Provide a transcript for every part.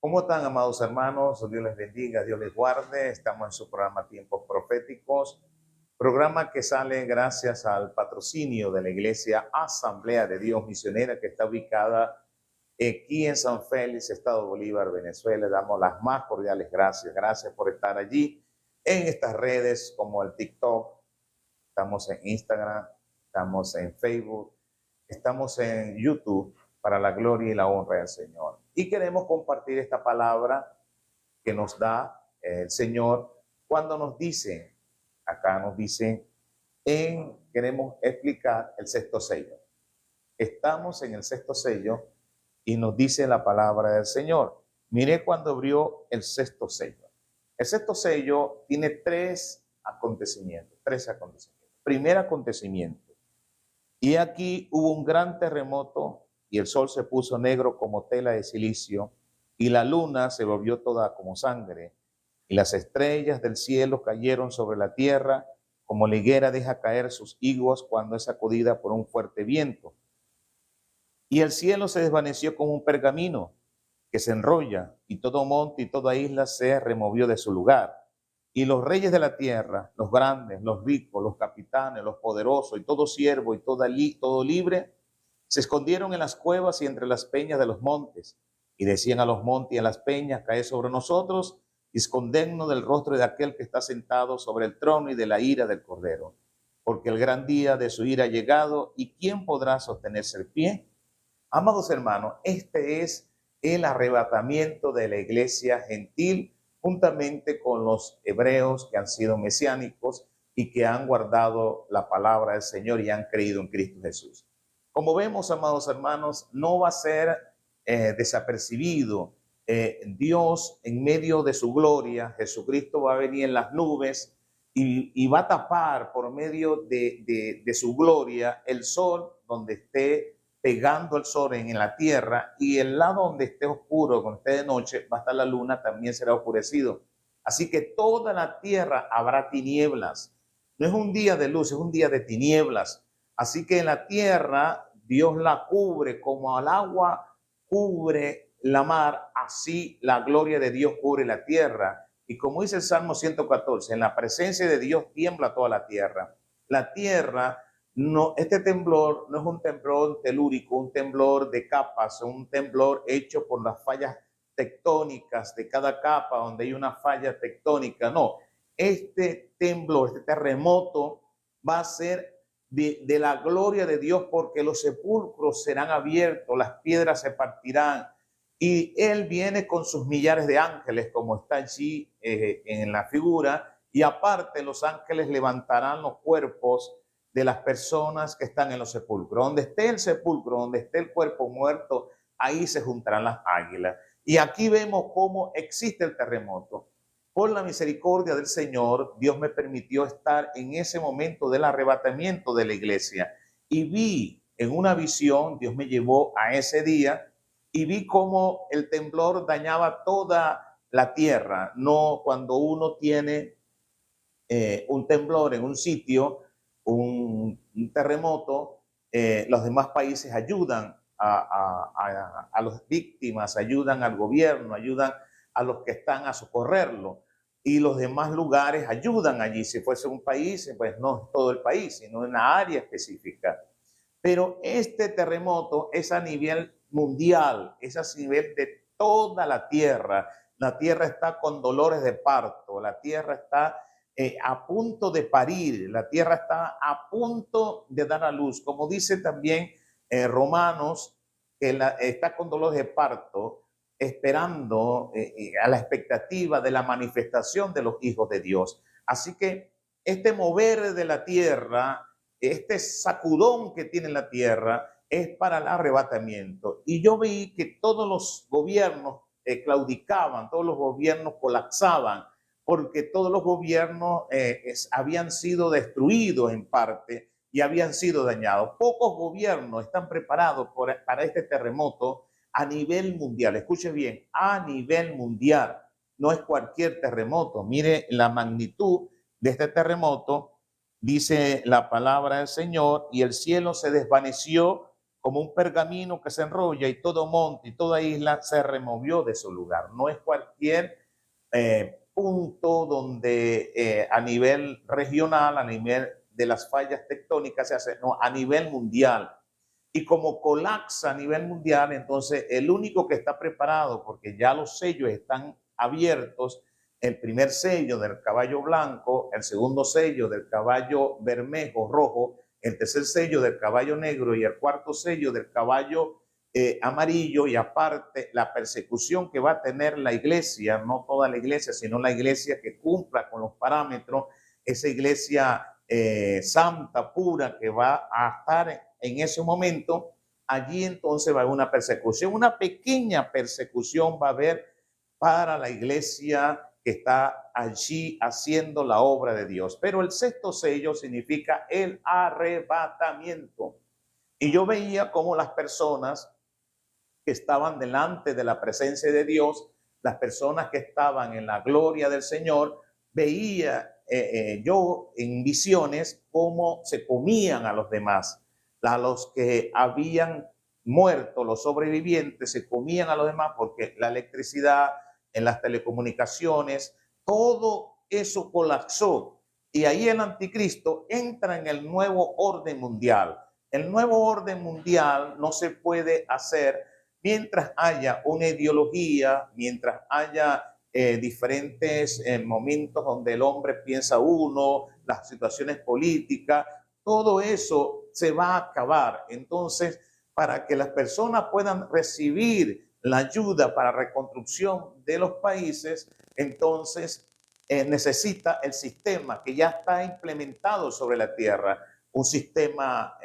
¿Cómo están, amados hermanos? Dios les bendiga, Dios les guarde. Estamos en su programa Tiempos Proféticos, programa que sale gracias al patrocinio de la Iglesia Asamblea de Dios Misionera, que está ubicada aquí en San Félix, Estado Bolívar, Venezuela. Damos las más cordiales gracias. Gracias por estar allí en estas redes como el TikTok. Estamos en Instagram, estamos en Facebook, estamos en YouTube, para la gloria y la honra del Señor. Y queremos compartir esta palabra que nos da el Señor cuando nos dice, acá nos dice, queremos explicar el sexto sello. Estamos en el sexto sello y nos dice la palabra del Señor. Mire cuando abrió el sexto sello. El sexto sello tiene tres acontecimientos. Primer acontecimiento. Y aquí hubo un gran terremoto y el sol se puso negro como tela de silicio y la luna se volvió toda como sangre y las estrellas del cielo cayeron sobre la tierra como la higuera deja caer sus higos cuando es sacudida por un fuerte viento. Y el cielo se desvaneció como un pergamino que se enrolla y todo monte y toda isla se removió de su lugar. Y los reyes de la tierra, los grandes, los ricos, los capitanes, los poderosos y todo siervo y todo libre, se escondieron en las cuevas y entre las peñas de los montes, y decían a los montes y a las peñas, caed sobre nosotros, y escondernos del rostro de aquel que está sentado sobre el trono y de la ira del Cordero. Porque el gran día de su ira ha llegado, ¿y quién podrá sostenerse el pie? Amados hermanos, este es el arrebatamiento de la iglesia gentil, juntamente con los hebreos que han sido mesiánicos y que han guardado la palabra del Señor y han creído en Cristo Jesús. Como vemos, amados hermanos, no va a ser desapercibido. Dios, en medio de su gloria, Jesucristo va a venir en las nubes y va a tapar por medio de su gloria el sol donde esté pegando el sol en la tierra, y el lado donde esté oscuro, donde esté de noche, va a estar la luna, también será oscurecido. Así que toda la tierra habrá tinieblas. No es un día de luz, es un día de tinieblas. Así que en la tierra Dios la cubre como al agua cubre la mar, así la gloria de Dios cubre la tierra. Y como dice el Salmo 114, en la presencia de Dios tiembla toda la tierra. La tierra, no, este temblor no es un temblor telúrico, un temblor de capas, un temblor hecho por las fallas tectónicas de cada capa, donde hay una falla tectónica. No, este temblor, este terremoto va a ser de la gloria de Dios, porque los sepulcros serán abiertos, las piedras se partirán y Él viene con sus millares de ángeles, como está allí en la figura, y aparte los ángeles levantarán los cuerpos de las personas que están en los sepulcros. Donde esté el sepulcro, donde esté el cuerpo muerto, ahí se juntarán las águilas. Y aquí vemos cómo existe el terremoto. Por la misericordia del Señor, Dios me permitió estar en ese momento del arrebatamiento de la iglesia. Y vi en una visión, Dios me llevó a ese día, y vi cómo el temblor dañaba toda la tierra. No cuando uno tiene un temblor en un sitio, un terremoto, los demás países ayudan a las víctimas, ayudan al gobierno, ayudan a los que están a socorrerlo, y los demás lugares ayudan allí. Si fuese un país, pues no es todo el país, sino una área específica. Pero este terremoto es a nivel mundial, es a nivel de toda la tierra. La tierra está con dolores de parto, la tierra está a punto de parir, la tierra está a punto de dar a luz. Como dice también Romanos, que está con dolores de parto, esperando a la expectativa de la manifestación de los hijos de Dios. Así que este mover de la tierra, este sacudón que tiene la tierra, es para el arrebatamiento. Y yo vi que todos los gobiernos claudicaban, todos los gobiernos colapsaban, porque todos los gobiernos habían sido destruidos en parte y habían sido dañados. Pocos gobiernos están preparados para este terremoto a nivel mundial. Escuche bien, a nivel mundial. No es cualquier terremoto. Mire la magnitud de este terremoto. Dice la palabra del Señor, y el cielo se desvaneció como un pergamino que se enrolla, y todo monte y toda isla se removió de su lugar. No es cualquier punto donde a nivel regional, a nivel de las fallas tectónicas se hace, no, a nivel mundial. Y como colapsa a nivel mundial, entonces el único que está preparado, porque ya los sellos están abiertos, el primer sello del caballo blanco, el segundo sello del caballo bermejo rojo, el tercer sello del caballo negro y el cuarto sello del caballo amarillo, y aparte la persecución que va a tener la iglesia, no toda la iglesia, sino la iglesia que cumpla con los parámetros, esa iglesia santa, pura, que va a estar en ese momento. Allí entonces va a haber una persecución, una pequeña persecución va a haber para la iglesia que está allí haciendo la obra de Dios. Pero el sexto sello significa el arrebatamiento. Y yo veía cómo las personas que estaban delante de la presencia de Dios, las personas que estaban en la gloria del Señor, veía yo en visiones cómo se comían a los demás, a los que habían muerto, los sobrevivientes se comían a los demás, porque la electricidad, en las telecomunicaciones, todo eso colapsó. Y ahí el anticristo entra en el nuevo orden mundial. El nuevo orden mundial no se puede hacer mientras haya una ideología, mientras haya diferentes momentos donde el hombre piensa uno, las situaciones políticas, todo eso se va a acabar. Entonces, para que las personas puedan recibir la ayuda para reconstrucción de los países, entonces necesita el sistema que ya está implementado sobre la tierra, un sistema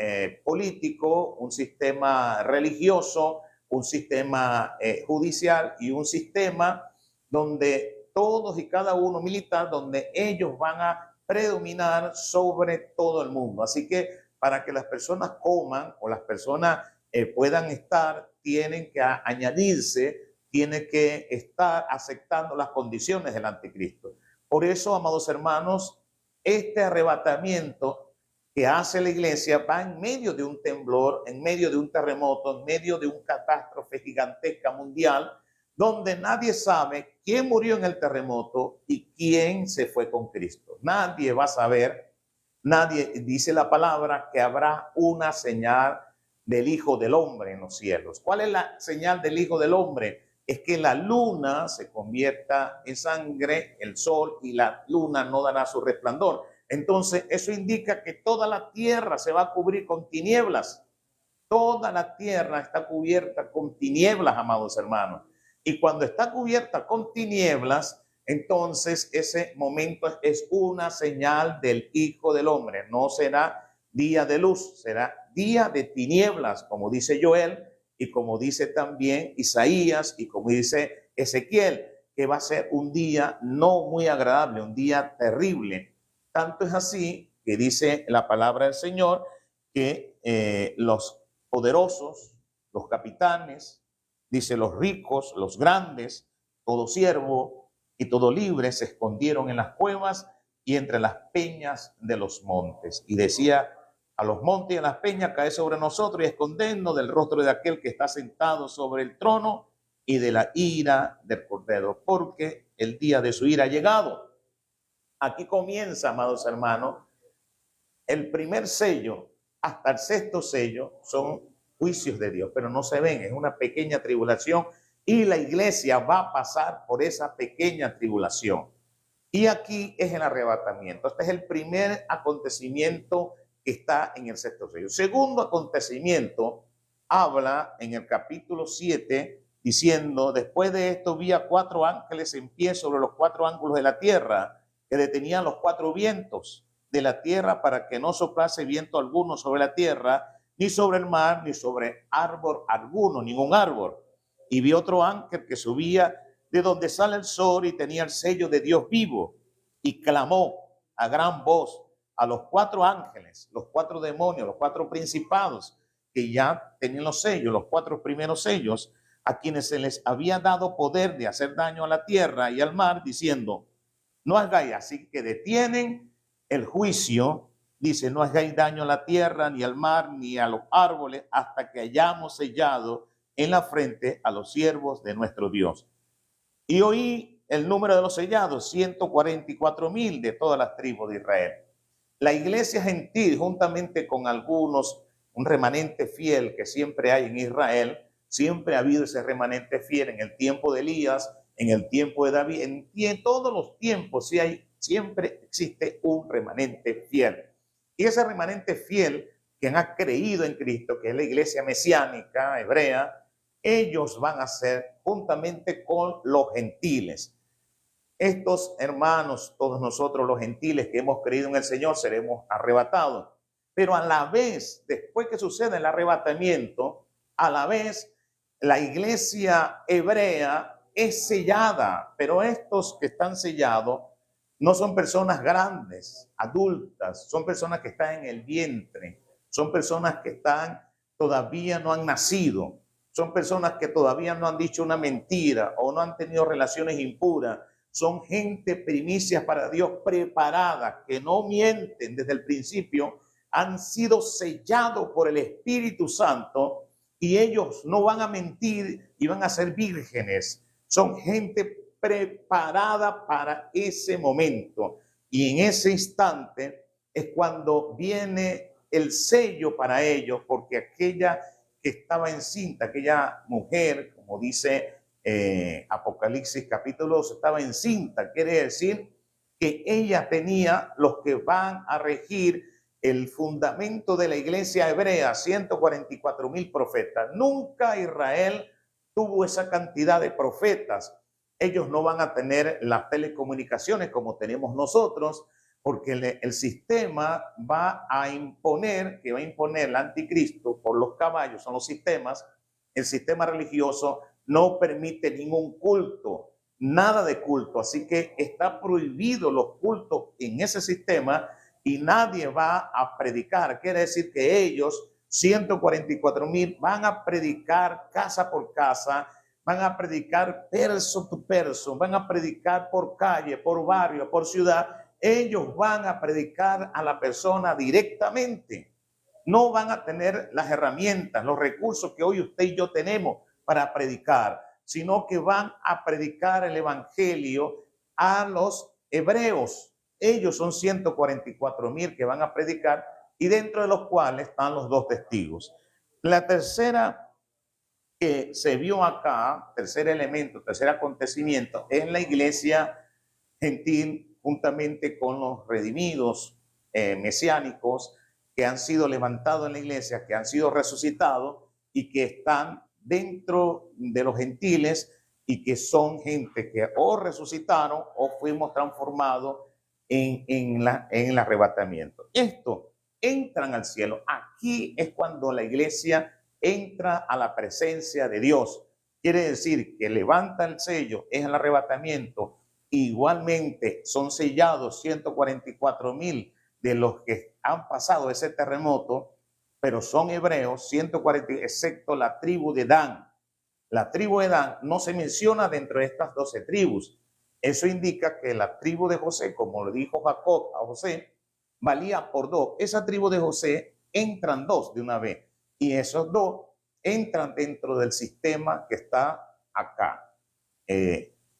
político, un sistema religioso, un sistema judicial y un sistema donde todos y cada uno militar, donde ellos van a predominar sobre todo el mundo. Así que para que las personas coman o las personas puedan estar, tienen que añadirse, tienen que estar aceptando las condiciones del anticristo. Por eso, amados hermanos, este arrebatamiento que hace la iglesia va en medio de un temblor, en medio de un terremoto, en medio de una catástrofe gigantesca mundial, donde nadie sabe quién murió en el terremoto y quién se fue con Cristo. Nadie va a saber, nadie, dice la palabra, que habrá una señal del Hijo del Hombre en los cielos. ¿Cuál es la señal del Hijo del Hombre? Es que la luna se convierta en sangre, el sol y la luna no dará su resplandor. Entonces, eso indica que toda la tierra se va a cubrir con tinieblas. Toda la tierra está cubierta con tinieblas, amados hermanos. Y cuando está cubierta con tinieblas, entonces ese momento es una señal del Hijo del Hombre. No será día de luz, será día de tinieblas, como dice Joel y como dice también Isaías y como dice Ezequiel, que va a ser un día no muy agradable, un día terrible. Tanto es así que dice la palabra del Señor que los poderosos, los capitanes, dice los ricos, los grandes, todo siervo y todo libre se escondieron en las cuevas y entre las peñas de los montes. Y decía, a los montes y a las peñas cae sobre nosotros y escondernos del rostro de aquel que está sentado sobre el trono y de la ira del Cordero, porque el día de su ira ha llegado. Aquí comienza, amados hermanos, el primer sello hasta el sexto sello son juicios de Dios, pero no se ven, es una pequeña tribulación y la iglesia va a pasar por esa pequeña tribulación. Y aquí es el arrebatamiento. Este es el primer acontecimiento que está en el sexto sello. Segundo acontecimiento habla en el capítulo 7 diciendo, después de esto vi a 4 ángeles en pie sobre los 4 ángulos de la tierra, que detenían los 4 vientos de la tierra para que no soplase viento alguno sobre la tierra, ni sobre el mar, ni sobre árbol alguno, ningún árbol. Y vi otro ángel que subía de donde sale el sol y tenía el sello de Dios vivo, y clamó a gran voz a los 4 ángeles, los 4 demonios, los 4 principados que ya tenían los sellos, los 4 primeros sellos, a quienes se les había dado poder de hacer daño a la tierra y al mar, diciendo, no hagáis, así que detienen el juicio Dice, no hagáis daño a la tierra, ni al mar, ni a los árboles, hasta que hayamos sellado en la frente a los siervos de nuestro Dios. Y oí el número de los sellados, 144,000 de todas las tribus de Israel. La iglesia gentil, juntamente con algunos, un remanente fiel que siempre hay en Israel, siempre ha habido ese remanente fiel en el tiempo de Elías, en el tiempo de David, en todos los tiempos siempre existe un remanente fiel. Y ese remanente fiel que ha creído en Cristo, que es la iglesia mesiánica hebrea, ellos van a ser juntamente con los gentiles. Estos hermanos, todos nosotros los gentiles que hemos creído en el Señor, seremos arrebatados. Pero a la vez, después que sucede el arrebatamiento, a la vez la iglesia hebrea es sellada. Pero estos que están sellados no son personas grandes, adultas, son personas que están en el vientre, son personas que todavía no han nacido, son personas que todavía no han dicho una mentira o no han tenido relaciones impuras. Son gente primicias para Dios, preparada, que no mienten desde el principio, han sido sellados por el Espíritu Santo y ellos no van a mentir y van a ser vírgenes. Son gente preparada para ese momento. Y en ese instante es cuando viene el sello para ellos, porque aquella que estaba encinta, aquella mujer, como dice Apocalipsis capítulo 2, estaba encinta, quiere decir que ella tenía los que van a regir el fundamento de la iglesia hebrea, 144,000 profetas. Nunca Israel tuvo esa cantidad de profetas. Ellos no van a tener las telecomunicaciones como tenemos nosotros, porque el sistema va a imponer el anticristo por los caballos, son los sistemas. El sistema religioso no permite ningún culto, nada de culto, así que está prohibido los cultos en ese sistema y nadie va a predicar. Quiere decir que ellos, 144,000, van a predicar casa por casa, van a predicar person to person, van a predicar por calle, por barrio, por ciudad. Ellos van a predicar a la persona directamente. No van a tener las herramientas, los recursos que hoy usted y yo tenemos para predicar, sino que van a predicar el evangelio a los hebreos. Ellos son 144,000 que van a predicar y dentro de los cuales están los 2 testigos. La tercera que se vio acá, tercer elemento, tercer acontecimiento, es la iglesia gentil juntamente con los redimidos mesiánicos que han sido levantados en la iglesia, que han sido resucitados y que están dentro de los gentiles y que son gente que o resucitaron o fuimos transformados en el arrebatamiento. Esto entran al cielo. Aquí es cuando la iglesia entra a la presencia de Dios. Quiere decir que levanta el sello, es el arrebatamiento. Igualmente son sellados 144,000 de los que han pasado ese terremoto, pero son hebreos, 140, excepto la tribu de Dan. La tribu de Dan no se menciona dentro de estas 12 tribus. Eso indica que la tribu de José, como le dijo Jacob a José, valía por 2. Esa tribu de José entran 2 de una vez. Y esos 2 entran dentro del sistema que está acá.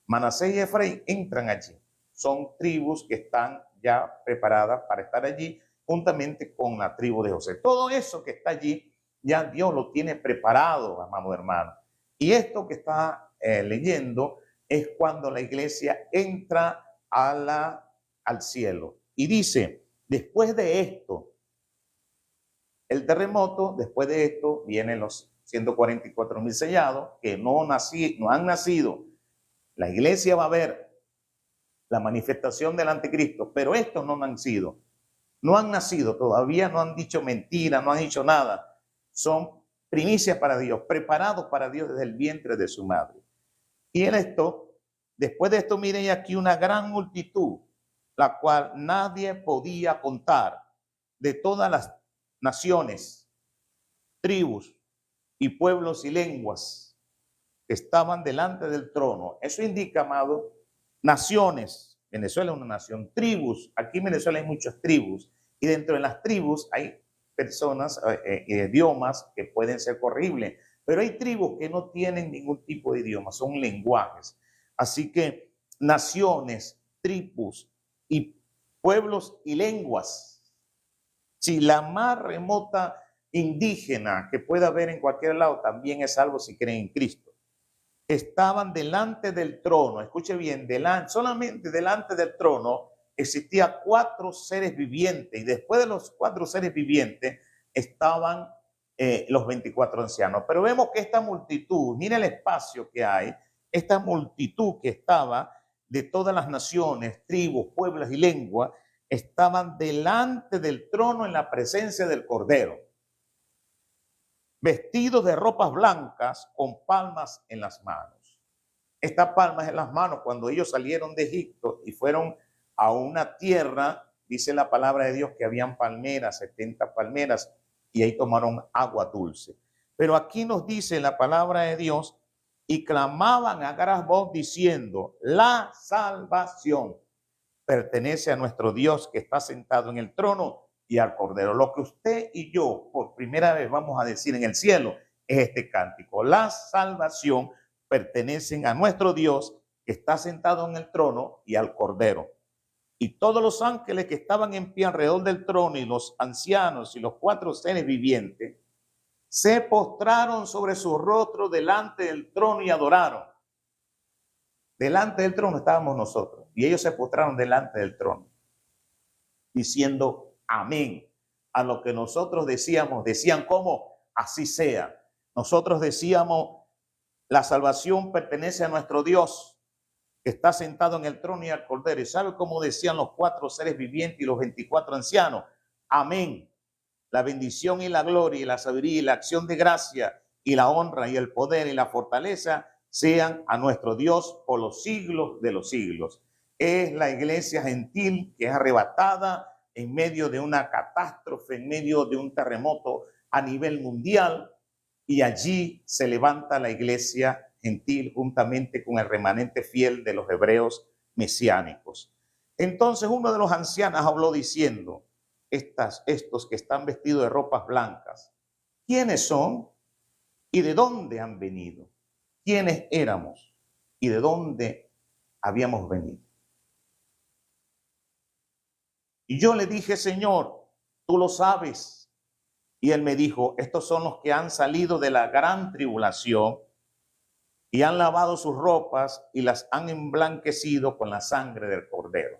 Manasés y Efraín entran allí. Son tribus que están ya preparadas para estar allí juntamente con la tribu de José. Todo eso que está allí, ya Dios lo tiene preparado, amado hermano. Y esto que está leyendo es cuando la iglesia entra al cielo. Y dice, después de esto, el terremoto, después de esto vienen los 144,000 sellados que no han nacido. La iglesia va a ver la manifestación del anticristo, pero estos no han nacido todavía, no han dicho mentira, no han dicho nada. Son primicias para Dios, preparados para Dios desde el vientre de su madre. Y después de esto, miren aquí una gran multitud, la cual nadie podía contar, de todas las naciones, tribus y pueblos y lenguas que estaban delante del trono. Eso indica, amado, naciones. Venezuela es una nación. Tribus, aquí en Venezuela hay muchas tribus Y dentro de las tribus hay personas, idiomas que pueden ser corribles, pero hay tribus que no tienen ningún tipo de idioma, son lenguajes. Así que naciones, tribus y pueblos y lenguas, si la más remota indígena que pueda haber en cualquier lado, también es salvo si creen en Cristo. Estaban delante del trono, escuche bien, solamente delante del trono existía 4 seres vivientes, y después de los 4 seres vivientes estaban los 24 ancianos. Pero vemos que esta multitud, mira el espacio que hay, esta multitud que estaba de todas las naciones, tribus, pueblos y lenguas, estaban delante del trono en la presencia del Cordero, vestidos de ropas blancas con palmas en las manos. Estas palmas en las manos, cuando ellos salieron de Egipto y fueron a una tierra, dice la palabra de Dios que habían palmeras, 70 palmeras, y ahí tomaron agua dulce. Pero aquí nos dice la palabra de Dios, y clamaban a gran voz diciendo, la salvación pertenece a nuestro Dios que está sentado en el trono y al Cordero. Lo que usted y yo por primera vez vamos a decir en el cielo es este cántico. La salvación pertenece a nuestro Dios que está sentado en el trono y al Cordero. Y todos los ángeles que estaban en pie alrededor del trono y los ancianos y los 4 seres vivientes se postraron sobre su rostro delante del trono y adoraron. Delante del trono estábamos nosotros y ellos se postraron delante del trono diciendo amén a lo que nosotros decíamos. Decían como así sea. Nosotros decíamos la salvación pertenece a nuestro Dios que está sentado en el trono y al Cordero. ¿Y sabe cómo decían los 4 seres vivientes y los 24 ancianos? Amén. La bendición y la gloria y la sabiduría y la acción de gracia y la honra y el poder y la fortaleza sean a nuestro Dios por los siglos de los siglos. Es la iglesia gentil que es arrebatada en medio de una catástrofe, en medio de un terremoto a nivel mundial, y allí se levanta la iglesia gentil juntamente con el remanente fiel de los hebreos mesiánicos. Entonces uno de los ancianos habló diciendo, estos que están vestidos de ropas blancas, ¿quiénes son y de dónde han venido? ¿Quiénes éramos y de dónde habíamos venido? Y yo le dije, Señor, tú lo sabes. Y él me dijo, estos son los que han salido de la gran tribulación y han lavado sus ropas y las han emblanquecido con la sangre del Cordero.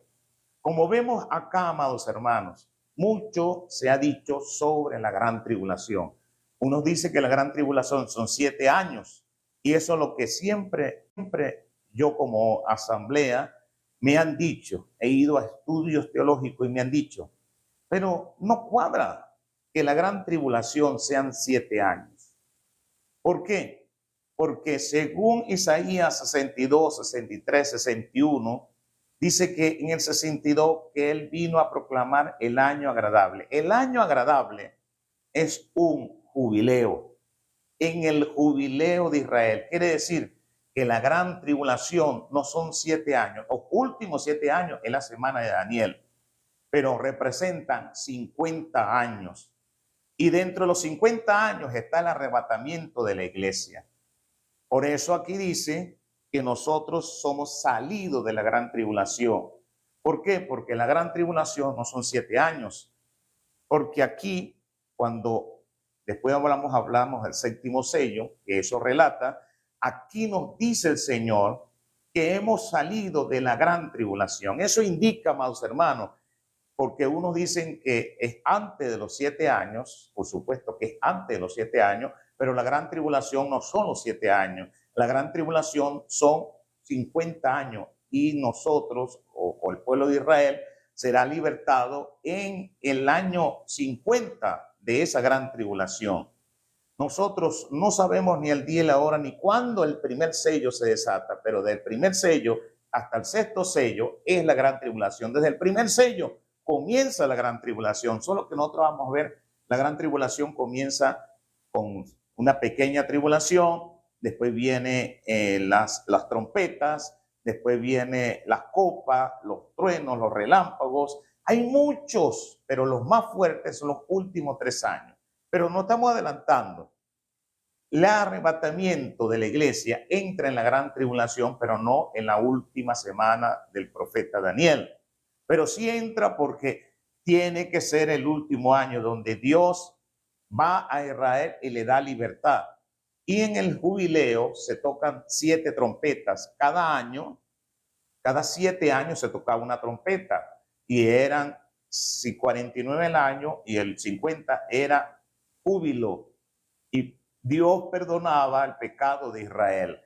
Como vemos acá, amados hermanos, mucho se ha dicho sobre la gran tribulación. Unos dicen que la gran tribulación son 7 años, y eso es lo que siempre yo como asamblea me han dicho. He ido a estudios teológicos y me han dicho, pero no cuadra que la gran tribulación sean 7 años. ¿Por qué? Porque según Isaías 62, 63, 61, dice que en el 62 que él vino a proclamar el año agradable. El año agradable es un jubileo. En el jubileo de Israel. Quiere decir que la gran tribulación no son 7 años, los últimos 7 años es la semana de Daniel, pero representan 50 años. Y dentro de los 50 años está el arrebatamiento de la iglesia. Por eso aquí dice que nosotros somos salidos de la gran tribulación. ¿Por qué? Porque la gran tribulación no son 7 años. Porque aquí, cuando después hablamos del 7º sello, que eso relata, aquí nos dice el Señor que hemos salido de la gran tribulación. Eso indica, amados hermanos, porque unos dicen que es antes de los 7 años, por supuesto que es antes de los 7 años, pero la gran tribulación no son los 7 años. La gran tribulación son 50 años y nosotros, o el pueblo de Israel, será libertado en el año 50 de esa gran tribulación. Nosotros no sabemos ni el día y la hora ni cuándo el primer sello se desata, pero del primer sello hasta el 6º sello es la gran tribulación. Desde el primer sello comienza la gran tribulación, solo que nosotros vamos a ver, la gran tribulación comienza con una pequeña tribulación, después viene las trompetas, después viene las copas, los truenos, los relámpagos, Hay muchos, pero los más fuertes son los últimos 3 años. Pero no estamos adelantando. El arrebatamiento de la iglesia entra en la gran tribulación, pero no en la última semana del profeta Daniel. Pero sí entra porque tiene que ser el último año donde Dios va a Israel y le da libertad. Y en el jubileo se tocan 7 trompetas. Cada año, cada 7 años se tocaba una trompeta. Y eran 49 el año y el 50 era júbilo. Y Dios perdonaba el pecado de Israel.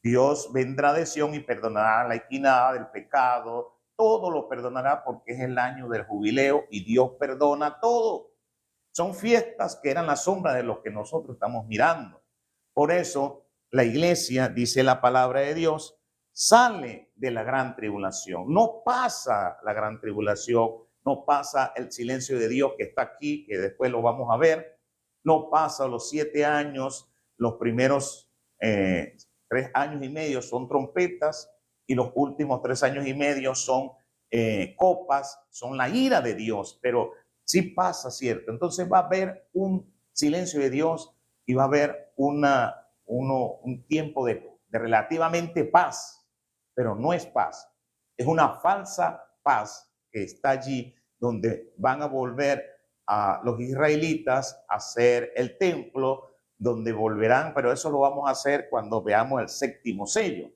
Dios vendrá de Sión y perdonará la equidad del pecado. Todo lo perdonará porque es el año del jubileo y Dios perdona todo. Son fiestas que eran la sombra de lo que nosotros estamos mirando. Por eso la iglesia, dice la palabra de Dios, sale de la gran tribulación. No pasa la gran tribulación, no pasa el silencio de Dios que está aquí, que después lo vamos a ver. No pasa los 7 años, los primeros 3 años y medio son trompetas y los últimos 3 años y medio son copas, son la ira de Dios, pero sí pasa, ¿cierto? Entonces va a haber un silencio de Dios y va a haber un tiempo de relativamente paz, pero no es paz, es una falsa paz que está allí donde van a volver a los israelitas a hacer el templo, donde volverán, pero eso lo vamos a hacer cuando veamos el 7º sello.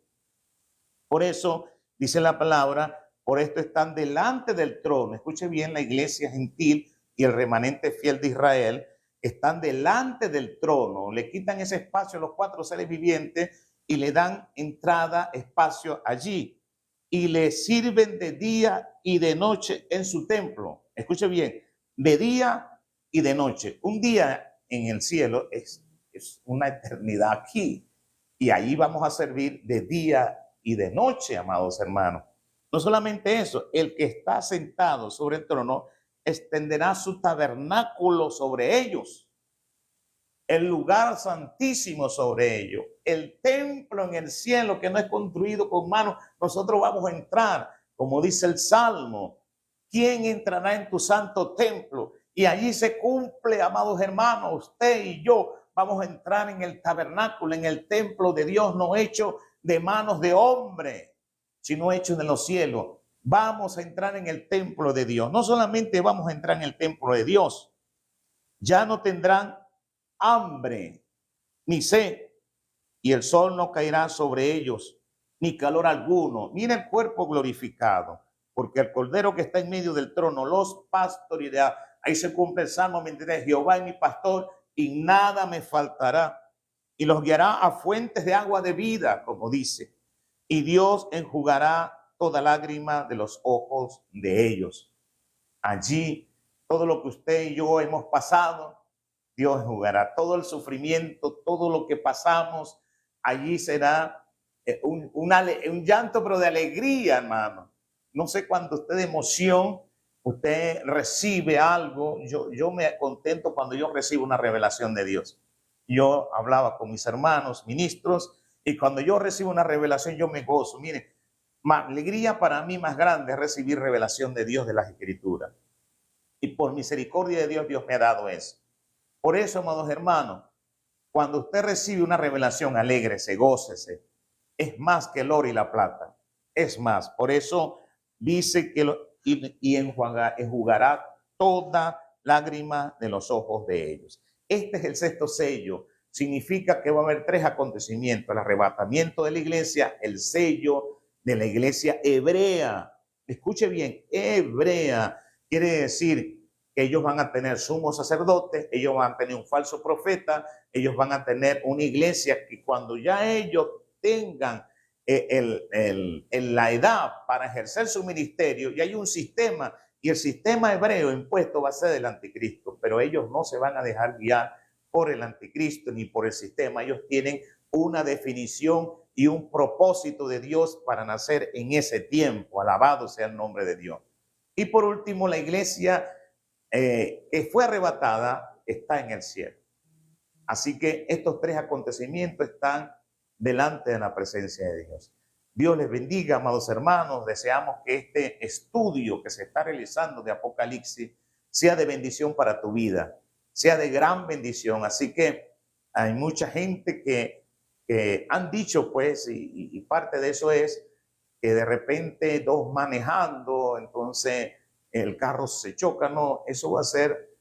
Por eso dice la palabra, por esto están delante del trono. Escuche bien, la iglesia gentil y el remanente fiel de Israel están delante del trono. Le quitan ese espacio a los 4 seres vivientes y le dan entrada, espacio allí. Y le sirven de día y de noche en su templo. Escuche bien, de día y de noche. Un día en el cielo es una eternidad aquí. Y ahí vamos a servir de día y de noche, amados hermanos. No solamente eso, el que está sentado sobre el trono extenderá su tabernáculo sobre ellos, el lugar santísimo sobre ellos, el templo en el cielo que no es construido con manos. Nosotros vamos a entrar, como dice el Salmo, ¿quién entrará en tu santo templo? Y allí se cumple, amados hermanos, usted y yo vamos a entrar en el tabernáculo, en el templo de Dios, no hecho de manos de hombre, sino hecho en los cielos. Vamos a entrar en el templo de Dios. No solamente vamos a entrar en el templo de Dios, ya no tendrán hambre ni sed, y el sol no caerá sobre ellos, ni calor alguno, ni en el cuerpo glorificado, porque el Cordero que está en medio del trono los pastoreará. Ahí se cumple el Salmo 23, Jehová es mi pastor y nada me faltará, y los guiará a fuentes de agua de vida, como dice, y Dios enjugará toda lágrima de los ojos de ellos. Allí, todo lo que usted y yo hemos pasado, Dios enjugará todo el sufrimiento, todo lo que pasamos, allí será un llanto, pero de alegría, hermano. No sé cuando usted de emoción, usted recibe algo. Yo me contento cuando yo recibo una revelación de Dios. Yo hablaba con mis hermanos, ministros, y cuando yo recibo una revelación, yo me gozo. Mire, alegría para mí más grande es recibir revelación de Dios de las Escrituras. Y por misericordia de Dios, Dios me ha dado eso. Por eso, amados hermanos, cuando usted recibe una revelación, alégrese, gócese. Es más que el oro y la plata. Es más. Por eso dice que enjugará toda lágrima de los ojos de ellos. Este es el 6º sello. Significa que va a haber 3 acontecimientos. El arrebatamiento de la iglesia, el sello de la iglesia hebrea. Escuche bien, hebrea. Quiere decir que ellos van a tener sumos sacerdotes, ellos van a tener un falso profeta, ellos van a tener una iglesia que cuando ya ellos tengan la edad para ejercer su ministerio, y hay un sistema, y el sistema hebreo impuesto va a ser del anticristo, pero ellos no se van a dejar guiar por el anticristo ni por el sistema. Ellos tienen una definición y un propósito de Dios para nacer en ese tiempo. Alabado sea el nombre de Dios. Y por último, la iglesia que fue arrebatada está en el cielo. Así que estos 3 acontecimientos están delante de la presencia de Dios. Dios les bendiga, amados hermanos. Deseamos que este estudio que se está realizando de Apocalipsis sea de bendición para tu vida, sea de gran bendición. Así que hay mucha gente que han dicho, pues, y parte de eso es que de repente dos manejando, entonces el carro se choca. No, eso va a ser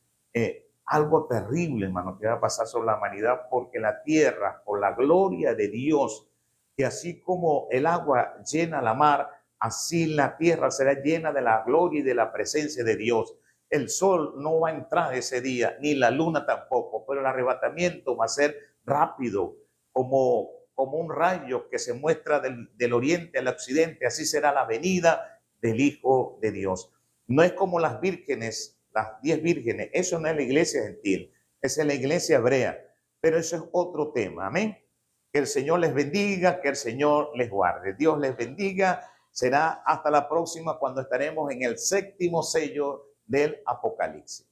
algo terrible, hermano, que va a pasar sobre la humanidad, porque la tierra, por la gloria de Dios, que así como el agua llena la mar, así la tierra será llena de la gloria y de la presencia de Dios. El sol no va a entrar ese día, ni la luna tampoco, pero el arrebatamiento va a ser rápido, como un rayo que se muestra del oriente al occidente. Así será la venida del Hijo de Dios. No es como las vírgenes, las 10 vírgenes. Eso no es la iglesia gentil, esa es la iglesia hebrea. Pero eso es otro tema. Amén. Que el Señor les bendiga, que el Señor les guarde. Dios les bendiga. Será hasta la próxima, cuando estaremos en el 7º sello del Apocalipsis.